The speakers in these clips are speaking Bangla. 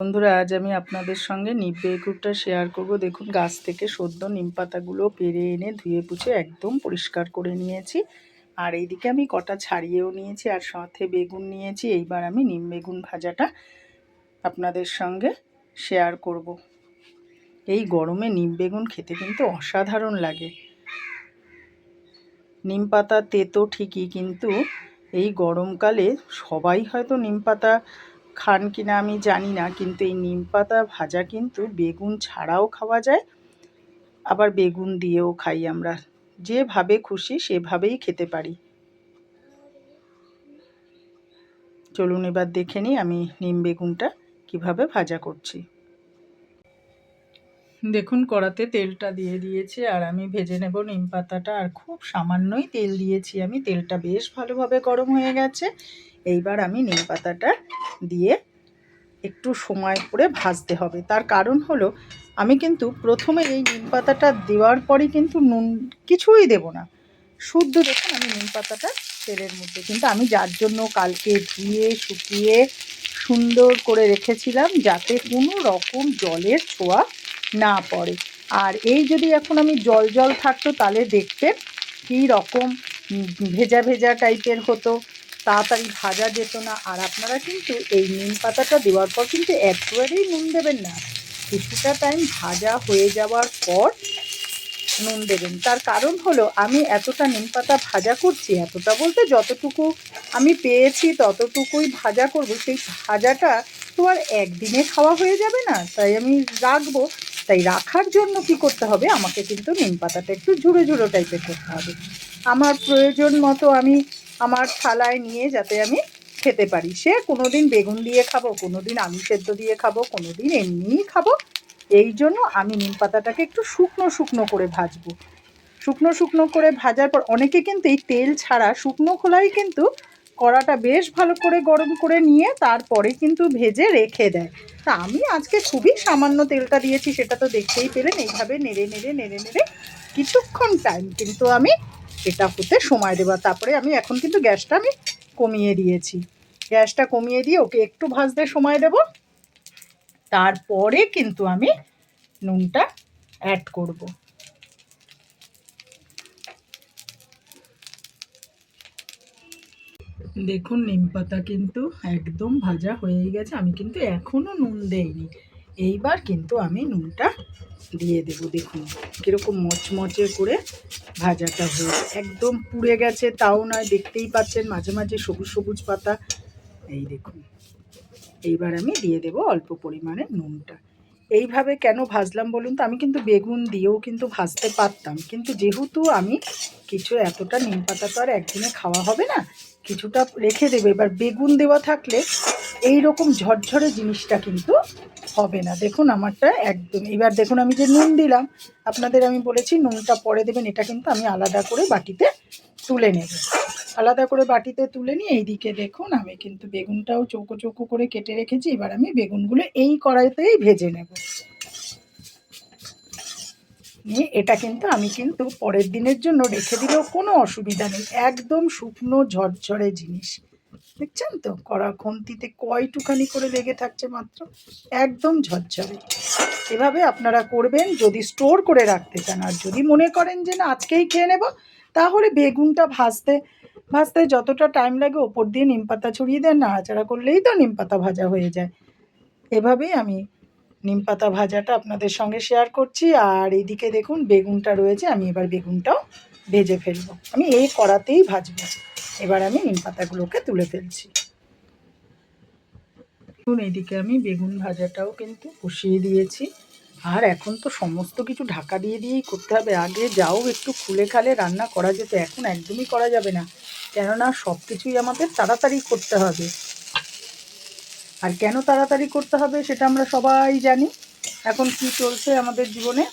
বন্ধুরা, আজ আমি আপনাদের সঙ্গে নিম বেগুনটা শেয়ার করব। দেখুন, গাছ থেকে সদ্য নিম পাতাগুলো পেড়ে এনে ধুয়ে পুছে একদম পরিষ্কার করে নিয়েছি। আর এইদিকে আমি কটা ছাড়িয়েও নিয়েছি, আর সাথে বেগুন নিয়েছি। এইবার আমি নিম বেগুন ভাজাটা আপনাদের সঙ্গে শেয়ার করব। এই গরমে নিম বেগুন খেতে কিন্তু অসাধারণ লাগে। নিম পাতা তেতো ঠিকই, কিন্তু এই গরমকালে সবাই হয়তো নিম পাতা খান কিনা আমি জানি না, কিন্তু এই নিম পাতা ভাজা কিন্তু বেগুন ছাড়াও খাওয়া যায়, আবার বেগুন দিয়েও খাই আমরা। যেভাবে খুশি সেভাবেই খেতে পারি। চলুন এবার দেখে নিই আমি নিম বেগুনটা কিভাবে ভাজা করছি। দেখুন, কড়াতে তেলটা দিয়ে দিয়েছি আর আমি ভেজে নেব নিম পাতাটা। আর খুব সামান্যই তেল দিয়েছি আমি, তেলটা বেশ ভালোভাবে গরম হয়ে গেছে। এইবার আমি নিম পাতাটা দিয়ে একটু সময় করে ভাজতে হবে। তার কারণ হলো, আমি কিন্তু প্রথমে এই নিম পাতাটা দেওয়ার পরই কিন্তু নুন কিছুই দেব না। শুদ্ধ দেখুন আমি নিম পাতাটা তেলের মধ্যে, কিন্তু আমি যার জন্য কালকে ধুয়ে শুকিয়ে সুন্দর করে রেখেছিলাম, যাতে কোনো রকম জলের ছোঁয়া না পড়ে। আর এই যদি এখন আমি জল জল থাকতো, তাহলে দেখতেন কী রকম ভেজা ভেজা টাইপের হতো, তাড়াতাড়ি ভাজা যেত না। আর আপনারা কিন্তু এই নিম পাতাটা দেওয়ার পর কিন্তু একবারেই নুন দেবেন না, কিছুটা টাইম ভাজা হয়ে যাওয়ার পর নুন দেবেন। তার কারণ হলো, আমি এতটা নিম পাতা ভাজা করছি, এতটা বলতে যতটুকু আমি পেয়েছি ততটুকুই ভাজা করব। সেই ভাজাটা তো আর একদিনে খাওয়া হয়ে যাবে না, তাই আমি রাখবো। তাই রাখার জন্য কি করতে হবে, আমাকে কিন্তু নিম পাতাটা একটু ঝুড়ো ঝুড়ো টাইপের করতে হবে। আমার প্রয়োজন মতো আমি আমার থালায় নিয়ে যাতে আমি খেতে পারি। সে কোনো দিন বেগুন দিয়ে খাবো, কোনো দিন আলু সেদ্ধ দিয়ে খাবো, কোনো দিন এমনিই খাবো। এই জন্য আমি নিম পাতাটাকে একটু শুকনো শুকনো করে ভাজবো। শুকনো শুকনো করে ভাজার পর অনেকে কিন্তু এই তেল ছাড়া শুকনো খোলাই কিন্তু কড়াটা বেশ ভালো করে গরম করে নিয়ে তারপরে কিন্তু ভেজে রেখে দেয়। তা আমি আজকে খুবই সামান্য তেলটা দিয়েছি, সেটা তো দেখতেই পেলেন। এইভাবে নেড়ে নেড়ে নেড়ে নেড়ে কিছুক্ষণ টাইম কিন্তু আমি এটা হতে সময় দেবো। তারপরে আমি এখন কিন্তু গ্যাসটা আমি কমিয়ে দিয়েছি। গ্যাসটা কমিয়ে দিয়ে ওকে একটু ভাজতে সময় দেব। তারপরে কিন্তু আমি নুনটা অ্যাড করব। দেখুন, নিম পাতা কিন্তু একদম ভাজা হয়ে গেছে, আমি কিন্তু এখনও নুন দেইনি। এইবার কিন্তু আমি নুনটা দিয়ে দেব। দেখুন কীরকম মচমচে করে ভাজাটা হয়েছে, একদম পুড়ে গেছে তাও নয়, দেখতেই পাচ্ছেন মাঝে মাঝে সবুজ সবুজ পাতা। এই দেখুন, এইবার আমি দিয়ে দেব অল্প পরিমাণে নুনটা। এইভাবে কেন ভাজলাম বলুন তো, আমি কিন্তু বেগুন দিয়েও কিন্তু ভাজতে পারতাম, কিন্তু যেহেতু আমি কিছু এতটা নিম পাতা তো আর একদিনে খাওয়া হবে না, কিছুটা রেখে দেবো। এবার বেগুন দেওয়া থাকলে এই রকম ঝরঝরে জিনিসটা কিন্তু হবে না। দেখুন আমারটা একদম। এবার দেখুন আমি যে নুন দিলাম, আপনাদের আমি বলেছি নুনটা পরে দেবেন, এটা কিন্তু আমি আলাদা করে বাটিতে তুলে নেব। আলাদা করে বাটিতে তুলে নিয়ে এইদিকে দেখুন আমি কিন্তু বেগুনটাও চৌকো চৌকো করে কেটে রেখেছি। এবার আমি বেগুনগুলো এই কড়াইতেই ভেজে নেব। নিয়ে এটা কিন্তু আমি কিন্তু পরের দিনের জন্য রেখে দিলেও কোনো অসুবিধা নেই। একদম শুকনো ঝরঝরে জিনিস, দেখছেন তো কড়া খুন্তিতে কয়টুখানি করে লেগে থাকছে মাত্র, একদম ঝরঝরে। এভাবে আপনারা করবেন যদি স্টোর করে রাখতে চান। আর যদি মনে করেন যে না আজকেই খেয়ে নেব, তাহলে বেগুনটা ভাজতে ভাজতে যতটা টাইম লাগে ওপর দিয়ে নিম পাতা ছড়িয়ে দেন, নাড়াচাড়া করলেই তো নিম পাতা ভাজা হয়ে যায়। এভাবেই আমি নিম পাতা ভাজাটা আপনাদের সঙ্গে শেয়ার করছি। আর এইদিকে দেখুন বেগুনটা রয়েছে, আমি এবার বেগুনটাও ভেজে ফেলবো। আমি এই কড়াতেই ভাজবো। এবার আমি নিম পাতাগুলোকে তুলে ফেলছি। দেখুন এইদিকে আমি বেগুন ভাজাটাও কিন্তু বসিয়ে দিয়েছি। আর এখন তো সমস্ত কিছু ঢাকা দিয়ে দিয়েই করতে হবে। আগে যাও একটু খুলে খালে রান্না করা যেত, এখন একদমই করা যাবে না, কেননা সব কিছুই আমাদের তাড়াতাড়ি করতে হবে। আর কেন তাড়াতাড়ি করতে হবে সেটা আমরা সবাই জানি। এখন কি চলছে আমাদের জীবনে,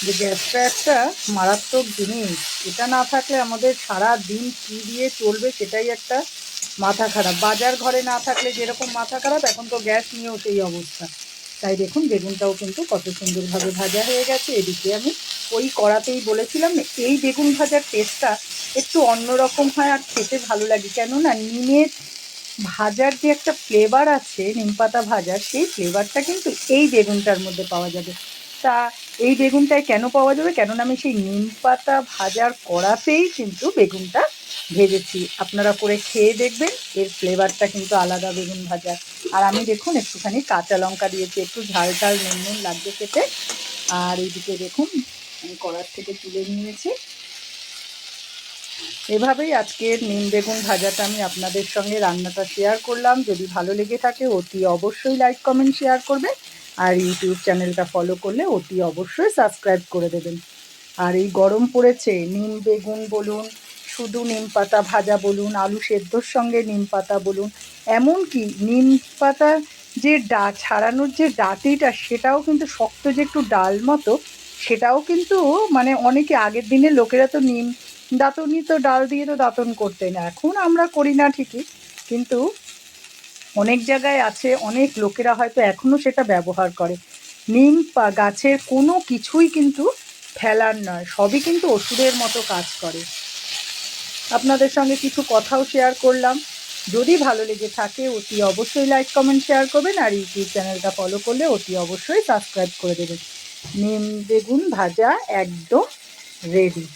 যে গ্যাসটা একটা মারাত্মক জিনিস, এটা না থাকলে আমাদের সারা দিন কী দিয়ে চলবে সেটাই একটা মাথা খারাপ। বাজার ঘরে না থাকলে যেরকম মাথা খারাপ, এখন তো গ্যাস নিয়েও সেই অবস্থা। তাই দেখুন বেগুনটাও কিন্তু কত সুন্দরভাবে ভাজা হয়ে গেছে। এদিকে আমি ওই কড়াতেই বলেছিলাম এই বেগুন ভাজার টেস্টটা একটু অন্যরকম হয় আর খেতে ভালো লাগে, কেননা নিমের ভাজার যে একটা ফ্লেভার আছে নিম পাতা ভাজার, সেই ফ্লেভারটা কিন্তু এই বেগুনটার মধ্যে পাওয়া যাবে। তা এই বেগুনটায় কেন পাওয়া যাবে? কেননা আমি সেই নিম পাতা ভাজার কড়াতেই কিন্তু বেগুনটা ভেজেছি। আপনারা করে খেয়ে দেখবেন, এর ফ্লেভারটা কিন্তু আলাদা বেগুন ভাজার। আর আমি দেখুন একটুখানি কাঁচা লঙ্কা দিয়েছি, একটু ঝাল ঝাল নুন নুন লাগবে খেতে। আর এইদিকে দেখুন আমি কড়ার থেকে তুলে নিয়েছি। এভাবেই আজকের নিম বেগুন ভাজাটা আমি আপনাদের সঙ্গে রান্নাটা শেয়ার করলাম। যদি ভালো লেগে থাকে অতি অবশ্যই লাইক কমেন্ট শেয়ার করবেন, আর ইউটিউব চ্যানেলটা ফলো করলে অতি অবশ্যই সাবস্ক্রাইব করে দেবেন। আর এই গরম পড়েছে, নিম বেগুন বলুন, শুধু নিম পাতা ভাজা বলুন, আলু সেদ্ধর সঙ্গে নিম পাতা বলুন, এমনকি নিম পাতা যে ছাড়ানোর যে ডাঁটিটা, সেটাও কিন্তু শক্ত যে একটু ডাল মতো, সেটাও কিন্তু মানে অনেকে আগের দিনের লোকেরা তো নিম দাঁতনি তো ডাল দিয়ে তো দাঁতন করতেন, এখন আমরা করি না ঠিকই, কিন্তু অনেক জায়গায় আছে, অনেক লোকেরা হয়তো এখনও সেটা ব্যবহার করে। নিম গাছের কোনো কিছুই কিন্তু ফেলার নয়, সবই কিন্তু ওষুধের মতো কাজ করে। আপনাদের সঙ্গে কিছু কথাও শেয়ার করলাম। যদি ভালো লেগে থাকে অতি অবশ্যই লাইক কমেন্ট শেয়ার করবেন, আর ইউটিউব চ্যানেলটা ফলো করলে অতি অবশ্যই সাবস্ক্রাইব করে দেবেন। নিম বেগুন ভাজা একদম রেডি।